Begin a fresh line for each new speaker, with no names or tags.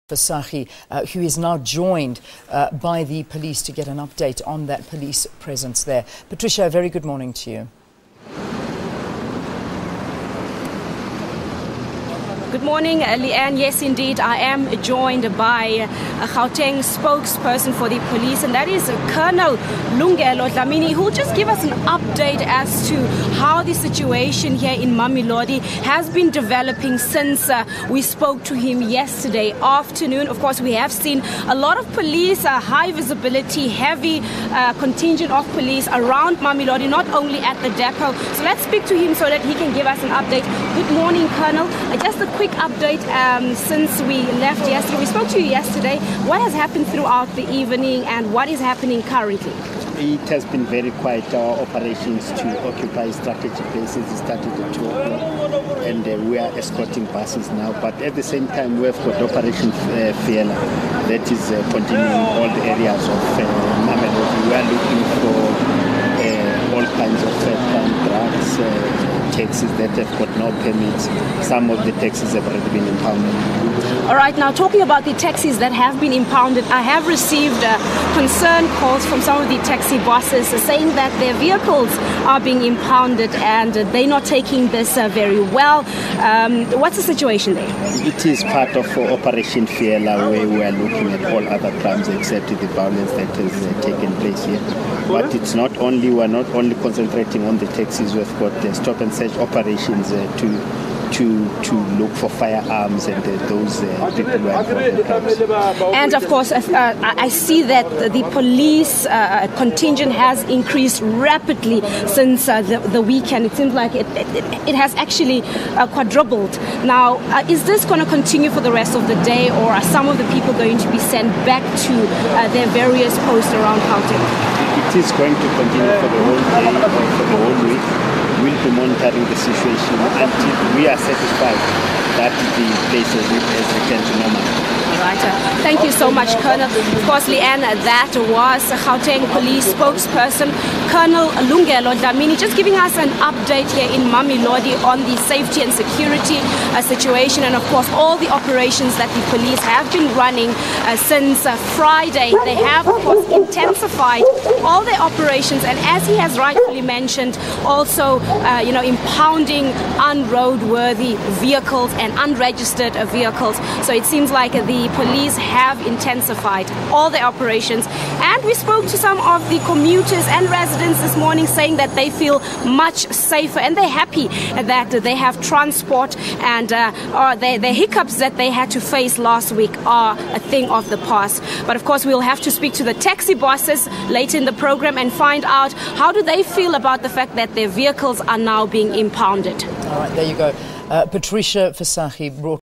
Visagie, who is now joined by the police to get an update on that police presence there. Patricia, a very good morning to you.
Good morning, Leanne. Yes, indeed, I am joined by a Gauteng spokesperson for the police, and that is Colonel Lungelo Dlamini, who will just give us an update as to how the situation here in Mamelodi has been developing since we spoke to him yesterday afternoon. Of course, we have seen a lot of police, high visibility, heavy contingent of police around Mamelodi, not only at the depot. So let's speak to him so that he can give us an update. Good morning, Colonel. Just a quick update since we left yesterday. We spoke to you yesterday. What has happened throughout the evening and what is happening currently?
It has been very quiet. Our operations to occupy strategic bases started at 2 o'clock, and we are escorting buses now. But at the same time, we have got Operation Fiela that is continuing all the areas of Mamelodi. We are looking for all kinds of third-hand drugs, taxis that have got no permits. Some of the taxis have already been impounded.
All right, now talking about the taxis that have been impounded, I have received concern calls from some of the taxi bosses saying that their vehicles are being impounded and they're not taking this very well. What's the situation there?
It is part of Operation Fiela, where we are looking at all other crimes except the violence that has taken place here. But it's not only, we're not only concentrating on the taxis. We've got stop and search operations to look for firearms and those people who are involved in crimes.
And of course, I see that the police contingent has increased rapidly since the weekend. It seems like it has actually quadrupled. Now, is this going to continue for the rest of the day, or are some of the people going to be sent back to their various posts around Gauteng?
It is going to continue for the whole day, for the whole week. We'll be monitoring the situation until we are satisfied that the place has returned to normal.
All right. Thank you so much, Colonel. Of course, Leanne, that was Gauteng Police spokesperson, Colonel Lungelo Dlamini, just giving us an update here in Mamelodi on the safety and security situation, and of course all the operations that the police have been running since Friday. They have, of course, intensified all their operations, and as he has rightfully mentioned, also impounding unroadworthy vehicles and unregistered vehicles. So it seems like the police have intensified all their operations, and we spoke to some of the commuters and residents this morning saying that they feel much safer and they're happy that they have transport, and the hiccups that they had to face last week are a thing of the past. But of course, we'll have to speak to the taxi bosses later in the program and find out how do they feel about the fact that their vehicles are now being impounded.
All right, there you go. Patricia Visagie brought